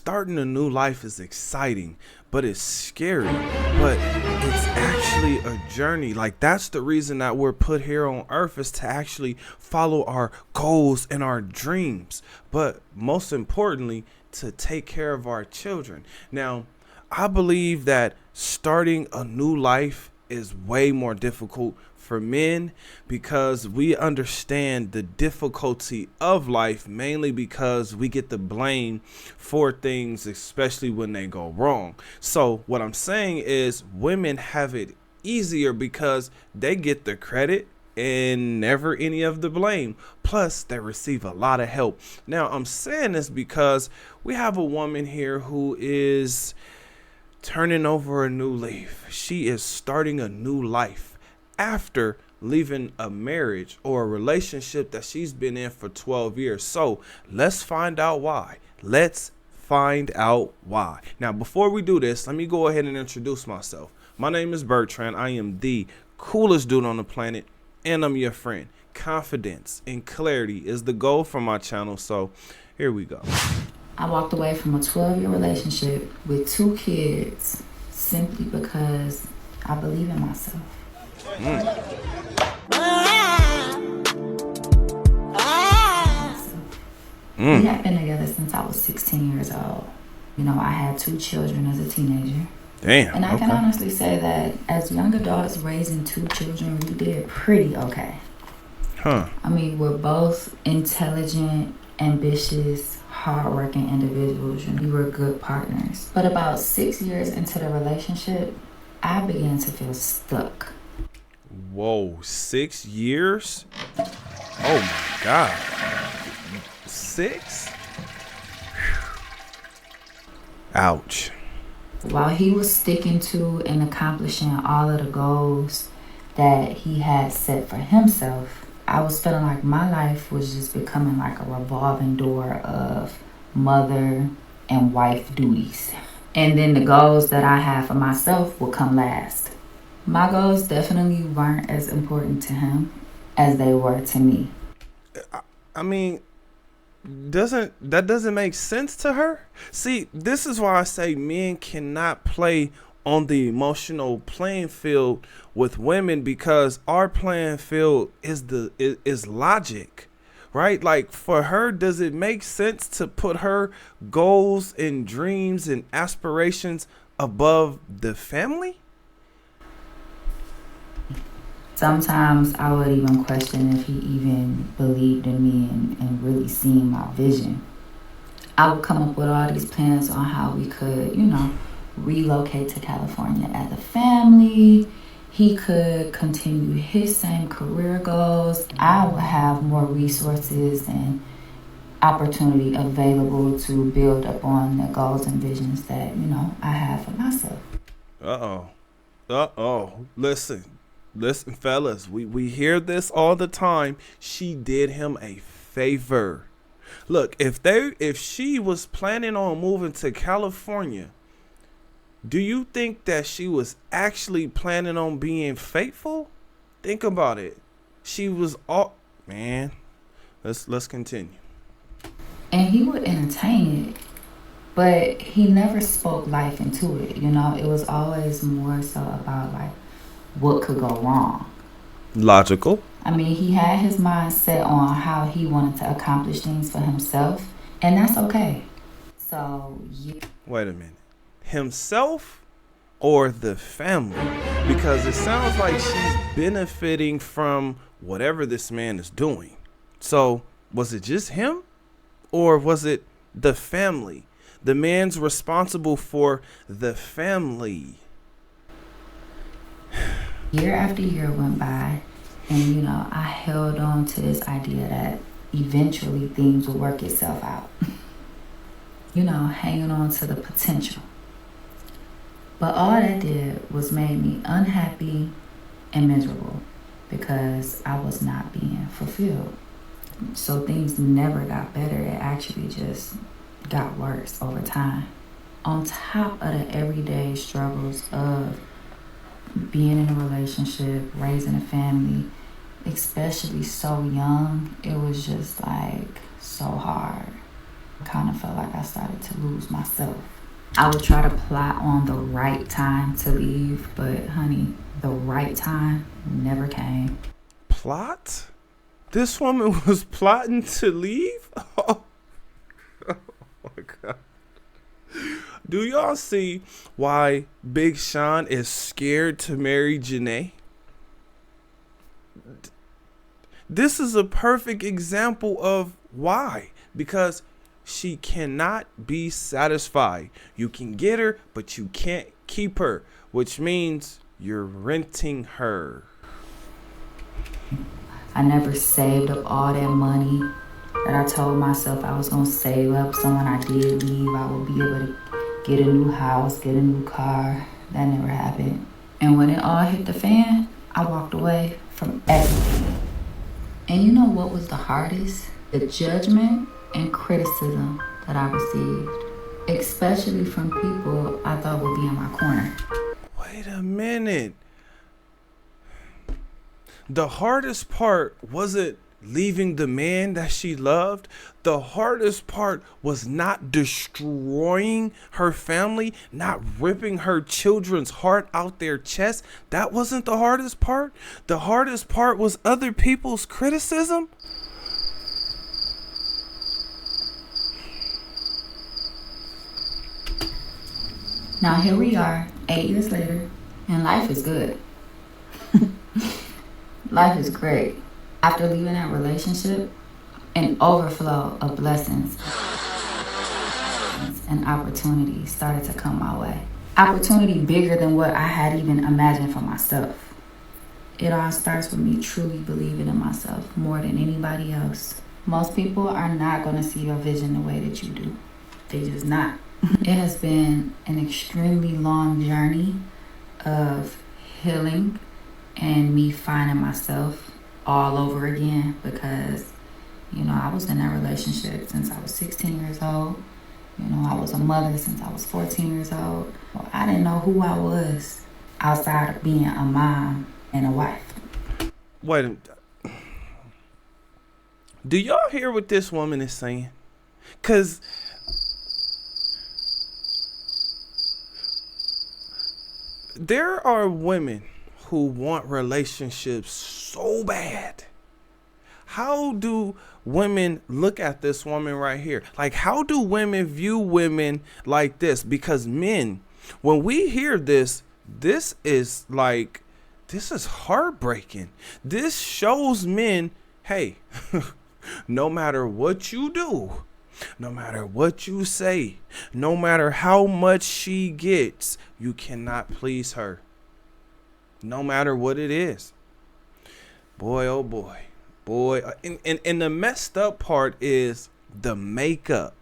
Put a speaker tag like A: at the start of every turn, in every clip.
A: starting a new life is exciting, but it's scary. But it's actually a journey. Like, that's the reason that we're put here on earth, is to actually follow our goals and our dreams. But most importantly, to take care of our children. Now, I believe that starting a new life is way more difficult for men because we understand the difficulty of life, mainly because we get the blame for things, especially when they go wrong. So what I'm saying is women have it easier because they get the credit and never any of the blame. Plus, they receive a lot of help. Now, I'm saying this because we have a woman here who is turning over a new leaf. She is starting a new life after leaving a marriage or a relationship that she's been in for 12 years. So let's find out why. Let's find out why. Now, before we do this, let me go ahead and introduce myself. My name is Bertrand. I am the coolest dude on the planet, and I'm your friend. Confidence and clarity is the goal for my channel. So here we go.
B: I walked away from a 12-year relationship with 2 kids simply because I believe in myself. We have been together since I was 16 years old. You know, I had 2 children as a teenager.
A: Damn.
B: And I can honestly say that as young adults raising 2 children, we did pretty okay. I mean, we're both intelligent, ambitious, hardworking individuals, and we were good partners. But about 6 years into the relationship, I began to feel stuck.
A: Whoa, 6 years? Oh my God. 6? Ouch.
B: While he was sticking to and accomplishing all of the goals that he had set for himself, I was feeling like my life was just becoming like a revolving door of mother and wife duties. And then the goals that I had for myself would come last. My goals definitely weren't as important to him as they were to me.
A: I mean, doesn't make sense to her? See, this is why I say men cannot play on the emotional playing field with women, because our playing field is logic, right? Like, for her, does it make sense to put her goals and dreams and aspirations above the family?
B: Sometimes I would even question if he even believed in me and really seen my vision. I would come up with all these plans on how we could, relocate to California as a family. He could continue his same career goals. I would have more resources and opportunity available to build upon the goals and visions that, I have for myself. Listen,
A: fellas, we hear this all the time. She did him a favor. Look, if she was planning on moving to California, do you think that she was actually planning on being faithful? Think about it. She was all, man. Let's continue.
B: And he would entertain it, but he never spoke life into it. It was always more so about like what could go wrong.
A: Logical.
B: I mean, he had his mind set on how he wanted to accomplish things for himself, and that's okay. So, yeah.
A: Wait a minute. Himself or the family? Because it sounds like she's benefiting from whatever this man is doing. So, was it just him? Or was it the family? The man's responsible for the family.
B: Year after year went by, and I held on to this idea that eventually things will work itself out. Hanging on to the potential. But all that did was made me unhappy and miserable because I was not being fulfilled. So things never got better. It actually just got worse over time. On top of the everyday struggles of being in a relationship, raising a family, especially so young, it was just like so hard. I kind of felt like I started to lose myself. I would try to plot on the right time to leave, but honey, the right time never came.
A: Plot? This woman was plotting to leave? Oh my God. Do y'all see why Big Sean is scared to marry Jhene? This is a perfect example of why. Because she cannot be satisfied. You can get her, but you can't keep her, which means you're renting her.
B: I never saved up all that money that I told myself I was going to save up, so when I did leave, I would be able to get a new house, get a new car. That never happened. And when it all hit the fan, I walked away from everything. And you know what was the hardest? The judgment and criticism that I received, especially from people I thought would be in my corner.
A: Wait a minute. The hardest part wasn't leaving the man that she loved. The hardest part was not destroying her family, not ripping her children's heart out their chest. That wasn't the hardest part. The hardest part was other people's criticism.
B: Now here we are, 8 years later, and life is good. Life is great. After leaving that relationship, an overflow of blessings and opportunities started to come my way. Opportunity bigger than what I had even imagined for myself. It all starts with me truly believing in myself more than anybody else. Most people are not going to see your vision the way that you do. They just not. It has been an extremely long journey of healing and me finding myself all over again because, I was in that relationship since I was 16 years old. I was a mother since I was 14 years old. I didn't know who I was outside of being a mom and a wife.
A: Wait a minute. Do y'all hear what this woman is saying? Because there are women who want relationships so bad. How do women look at this woman right here? Like, how do women view women like this? Because men, when we hear this, this is heartbreaking. This shows men, hey, no matter what you do, no matter what you say, no matter how much she gets, you cannot please her. No matter what it is. Boy, oh boy. Boy. And the messed up part is the makeup.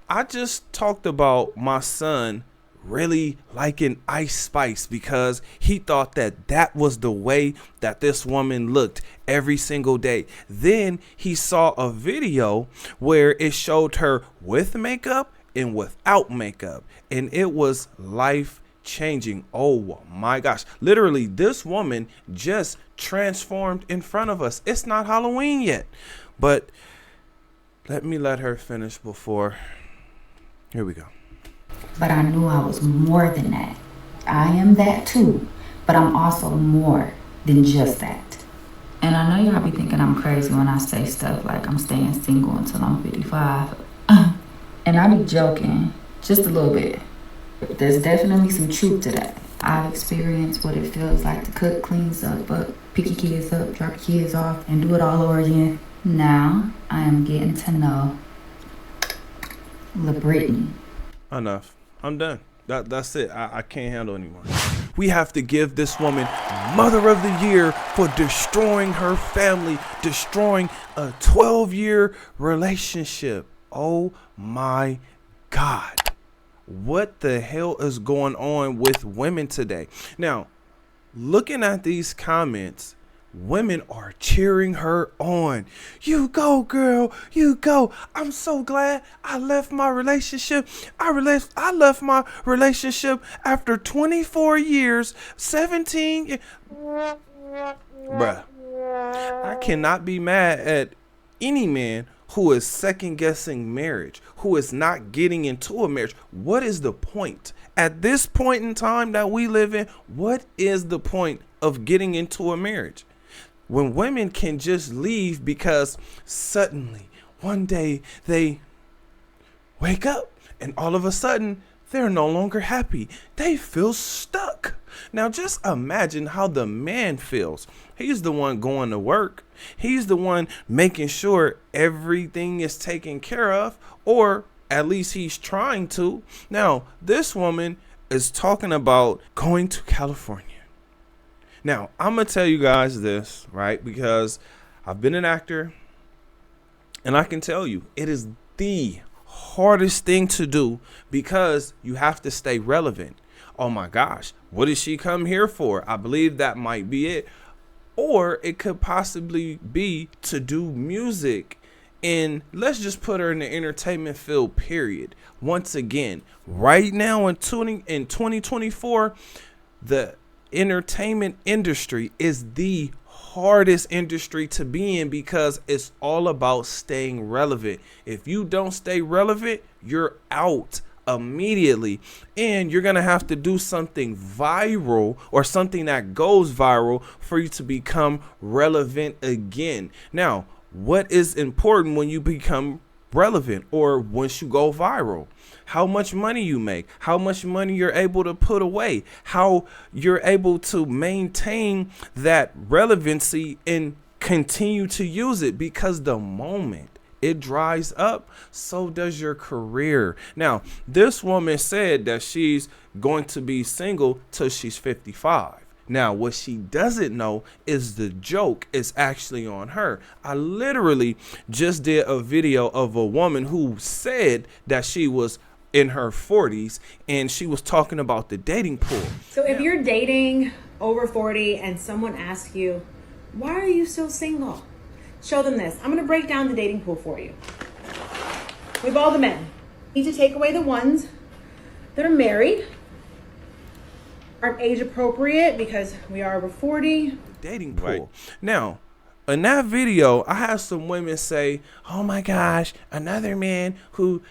A: I just talked about my son really liking Ice Spice because he thought that was the way that this woman looked every single day. Then he saw a video where it showed her with makeup and without makeup, and it was life changing. Oh my gosh, literally this woman just transformed in front of us. It's not Halloween yet, but let her finish before. Here we go.
B: But I knew I was more than that. I am that too, but I'm also more than just that. And I know y'all be thinking I'm crazy when I say stuff like I'm staying single until I'm 55. And I be joking just a little bit. There's definitely some truth to that. I've experienced what it feels like to cook, clean stuff up, pick your kids up, drop your kids off, and do it all over again. Now I am getting to know LaBrittany.
A: Enough. I'm done. That's it. I can't handle anymore. We have to give this woman Mother of the Year for destroying her family, destroying a 12-year relationship. Oh my God. What the hell is going on with women today? Now, looking at these comments, women are cheering her on. You go, girl. You go. I'm so glad I left my relationship. I left my relationship after 24 years, 17 years. Bruh, I cannot be mad at any man who is second guessing marriage, who is not getting into a marriage. What is the point? At this point in time that we live in, what is the point of getting into a marriage? When women can just leave because suddenly one day they wake up and all of a sudden they're no longer happy. They feel stuck. Now just imagine how the man feels. He's the one going to work. He's the one making sure everything is taken care of, or at least he's trying to. Now, this woman is talking about going to California. Now, I'm going to tell you guys this, right? Because I've been an actor, and I can tell you it is the hardest thing to do because you have to stay relevant. Oh my gosh, what did she come here for? I believe that might be it. Or it could possibly be to do music. And let's just put her in the entertainment field, period. Once again, right now in 2024, the entertainment industry is the hardest industry to be in because it's all about staying relevant. If you don't stay relevant, you're out immediately, and you're gonna have to do something viral or something that goes viral for you to become relevant again. Now, what is important when you become relevant or once you go viral? How much money you make, how much money you're able to put away, how you're able to maintain that relevancy and continue to use it, because the moment it dries up, so does your career. Now, this woman said that she's going to be single till she's 55. Now, what she doesn't know is the joke is actually on her. I literally just did a video of a woman who said that she was in her 40s and she was talking about the dating pool.
C: So if you're dating over 40 and someone asks you, why are you still single? Show them this. I'm going to break down the dating pool for you. We have all the men. You need to take away the ones that are married, aren't age appropriate because we are over 40.
A: Dating pool. Right. Now, in that video, I had some women say, oh my gosh, another man who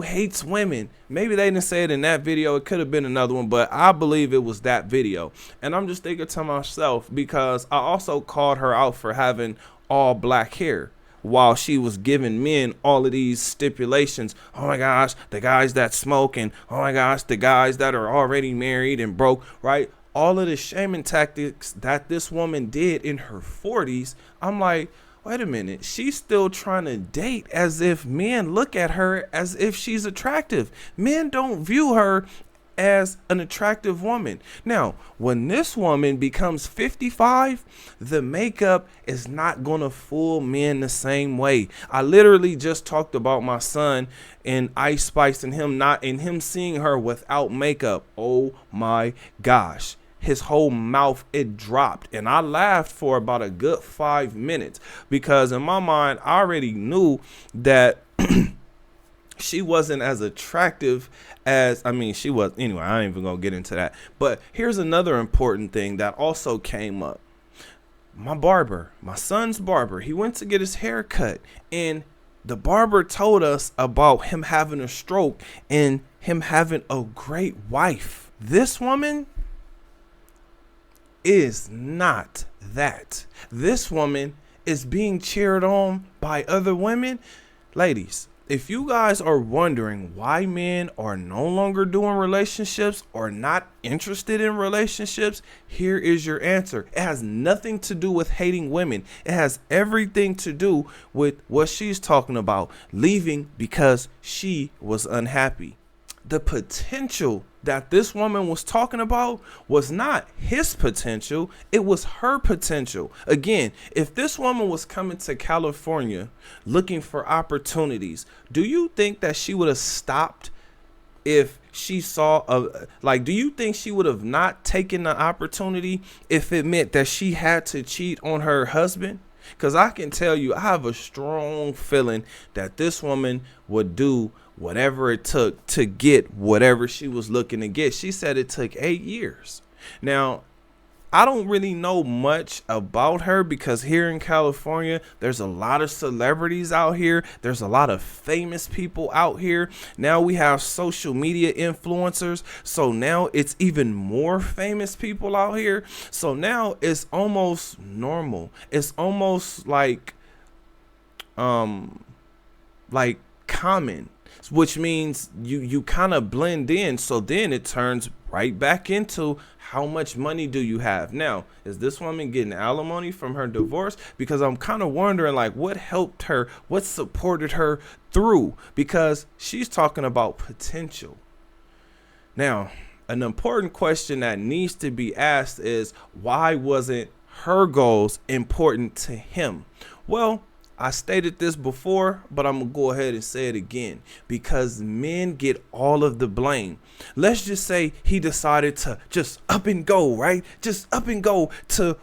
A: hates women. Maybe they didn't say it in that video. It could have been another one, but I believe it was that video. And I'm just thinking to myself, because I also called her out for having all black hair while she was giving men all of these stipulations. Oh my gosh, the guys that smoke, and oh my gosh, the guys that are already married and broke, right? All of the shaming tactics that this woman did in her 40s. I'm like, wait a minute, she's still trying to date as if men look at her as if she's attractive. Men don't view her as an attractive woman. Now, when this woman becomes 55, the makeup is not going to fool men the same way. I literally just talked about my son and Ice Spice and him seeing her without makeup. Oh my gosh. His whole mouth, it dropped, and I laughed for about a good 5 minutes because in my mind I already knew that she wasn't as attractive as, she was. Anyway, I ain't even gonna get into that. But here's another important thing that also came up. My son's barber, he went to get his hair cut, and the barber told us about him having a stroke and him having a great wife. This woman is not that. This woman is being cheered on by other women. Ladies, if you guys are wondering why men are no longer doing relationships or not interested in relationships, here is your answer. It has nothing to do with hating women. It has everything to do with what she's talking about, leaving because she was unhappy. The potential that this woman was talking about was not his potential, it was her potential. Again, if this woman was coming to California looking for opportunities, do you think that she would have stopped if she saw do you think she would have not taken the opportunity if it meant that she had to cheat on her husband? Because I can tell you, I have a strong feeling that this woman would do whatever it took to get whatever she was looking to get. She said it took 8 years. Now, I don't really know much about her because here in California, there's a lot of celebrities out here. There's a lot of famous people out here. Now we have social media influencers. So now it's even more famous people out here. So now it's almost normal. It's almost like common, which means you kind of blend in. So then it turns right back into how much money do you have? Now, is this woman getting alimony from her divorce? Because I'm kind of wondering, like, what helped her, what supported her through, because she's talking about potential. Now, an important question that needs to be asked is, why wasn't her goals important to him? Well, I stated this before, but I'm going to go ahead and say it again, because men get all of the blame. Let's just say he decided to just up and go, right? Just up and go to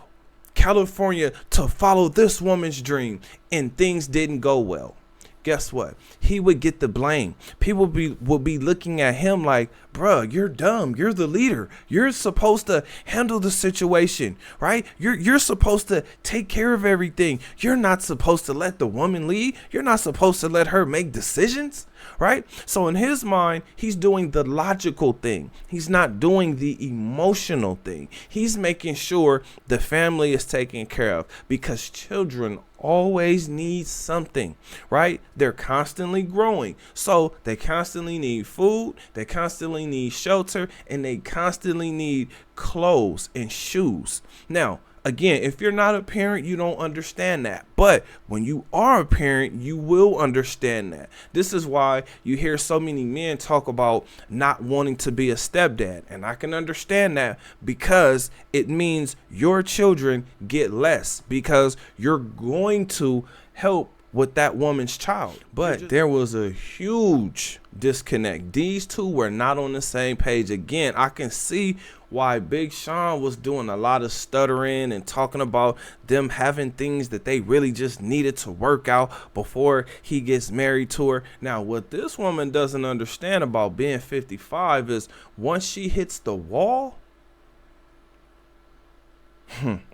A: California to follow this woman's dream, and things didn't go well. Guess what? He would get the blame. People will be looking at him like, bruh, you're dumb. You're the leader. You're supposed to handle the situation, right? You're supposed to take care of everything. You're not supposed to let the woman lead. You're not supposed to let her make decisions, right? So in his mind, he's doing the logical thing. He's not doing the emotional thing. He's making sure the family is taken care of, because children always need something, right? They're constantly growing, so they constantly need food, they constantly need shelter, and they constantly need clothes and shoes. Now, again, if you're not a parent, you don't understand that. But when you are a parent, you will understand that. This is why you hear so many men talk about not wanting to be a stepdad. And I can understand that, because it means your children get less, because you're going to help with that woman's child. But there was a huge disconnect. These two were not on the same page. Again, I can see why Big Sean was doing a lot of stuttering and talking about them having things that they really just needed to work out before he gets married to her. Now, what this woman doesn't understand about being 55 is once she hits the wall,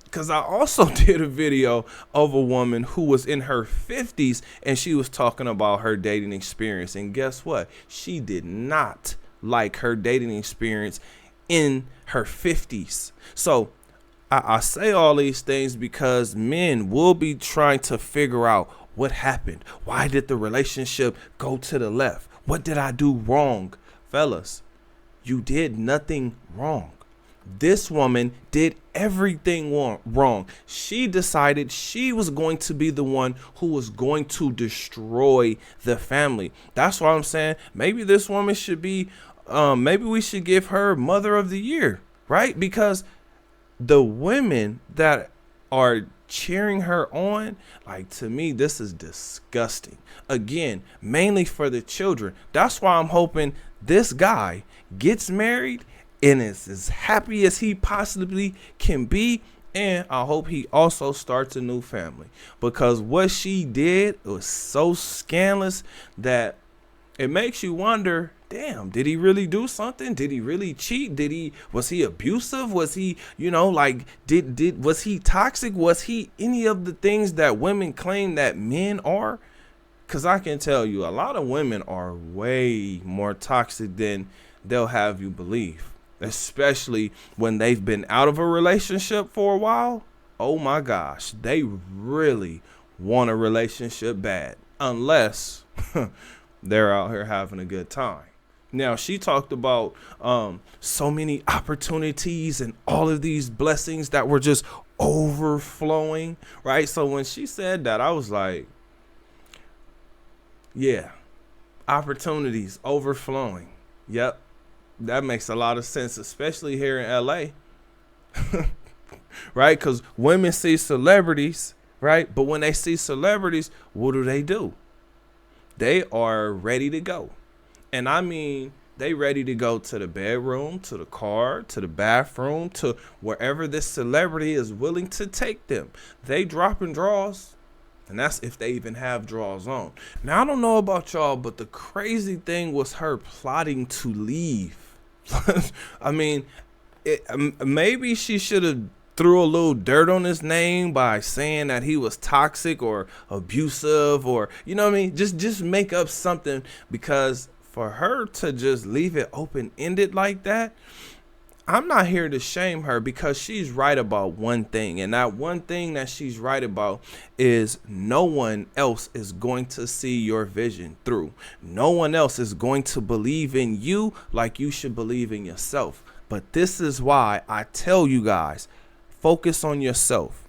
A: because I also did a video of a woman who was in her 50s and she was talking about her dating experience. And guess what? She did not like her dating experience in her 50s. So I say all these things because men will be trying to figure out what happened. Why did the relationship go to the left? What did I do wrong? Fellas, you did nothing wrong. This woman did everything wrong. She decided she was going to be the one who was going to destroy the family. That's why I'm saying maybe this woman should be, maybe we should give her Mother of the Year, right? Because the women that are cheering her on, like, to me, this is disgusting. Again, mainly for the children. That's why I'm hoping this guy gets married and is as happy as he possibly can be. And I hope he also starts a new family, because what she did was so scandalous that it makes you wonder, damn, did he really do something? Did he really cheat? Was he abusive? Was he, was he toxic? Was he any of the things that women claim that men are? Because I can tell you, a lot of women are way more toxic than they'll have you believe. Especially when they've been out of a relationship for a while. Oh my gosh, they really want a relationship bad, unless they're out here having a good time. Now, she talked about so many opportunities and all of these blessings that were just overflowing, right? So when she said that, I was like, yeah, opportunities overflowing. Yep. That makes a lot of sense, especially here in LA, right? Because women see celebrities, right? But when they see celebrities, what do? They are ready to go. And I mean, they ready to go to the bedroom, to the car, to the bathroom, to wherever this celebrity is willing to take them. They dropping draws. And that's if they even have draws on. Now, I don't know about y'all, but the crazy thing was her plotting to leave. I mean, maybe she should have threw a little dirt on his name by saying that he was toxic or abusive, or, you know what I mean? Just make up something, because for her to just leave it open-ended like that, I'm not here to shame her, because she's right about one thing. And that one thing that she's right about is no one else is going to see your vision through. No one else is going to believe in you like you should believe in yourself. But this is why I tell you guys, focus on yourself.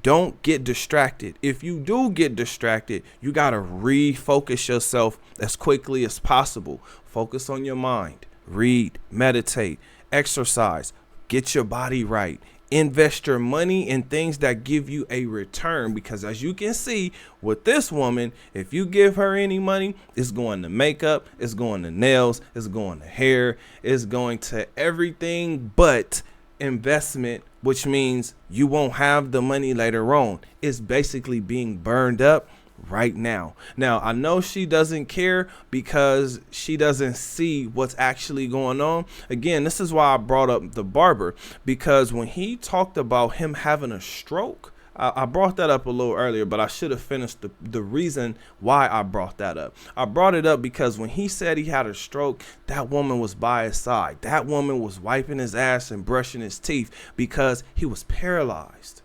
A: Don't get distracted. If you do get distracted, you got to refocus yourself as quickly as possible. Focus on your mind. Read, meditate, exercise, get your body right. Invest your money in things that give you a return, because as you can see with this woman, if you give her any money, it's going to makeup, it's going to nails, it's going to hair, it's going to everything but investment, which means you won't have the money later on. It's basically being burned up right now. Now, I know she doesn't care because she doesn't see what's actually going on. Again, this is why I brought up the barber, because when he talked about him having a stroke, I brought that up a little earlier, but I should have finished the reason why I brought that up. I brought it up because when he said he had a stroke, that woman was by his side. That woman was wiping his ass and brushing his teeth because he was paralyzed.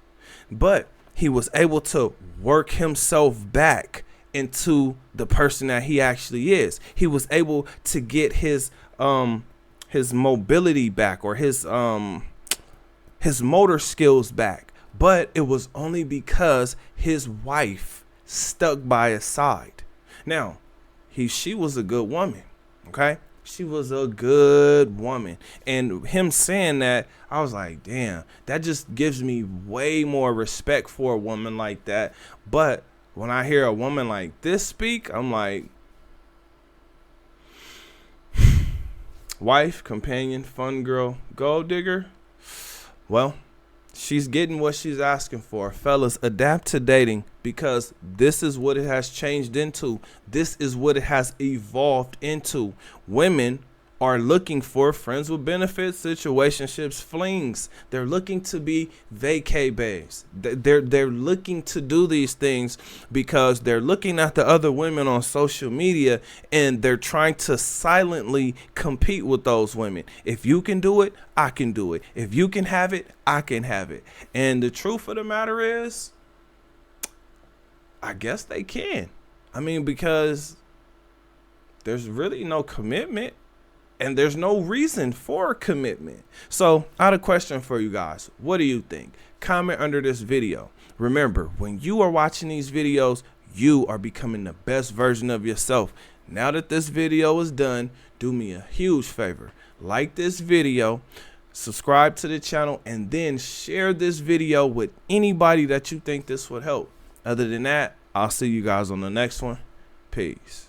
A: But he was able to work himself back into the person that he actually is. He was able to get his mobility back, or his motor skills back. But it was only because his wife stuck by his side. Now, she was a good woman, okay? She was a good woman. And him saying that, I was like, damn, that just gives me way more respect for a woman like that. But when I hear a woman like this speak, I'm like, wife, companion, fun girl, gold digger. Well, she's getting what she's asking for. Fellas, adapt to dating, because this is what it has changed into. This is what it has evolved into. Women are looking for friends with benefits, situationships, flings. They're looking to be vacay babes. They're looking to do these things because they're looking at the other women on social media and they're trying to silently compete with those women. If you can do it, I can do it. If you can have it, I can have it. And the truth of the matter is, I guess they can. I mean, because there's really no commitment. And there's no reason for commitment. So I had a question for you guys. What do you think? Comment under this video. Remember, when you are watching these videos, you are becoming the best version of yourself. Now that this video is done, do me a huge favor. Like this video, subscribe to the channel, and then share this video with anybody that you think this would help. Other than that, I'll see you guys on the next one. Peace.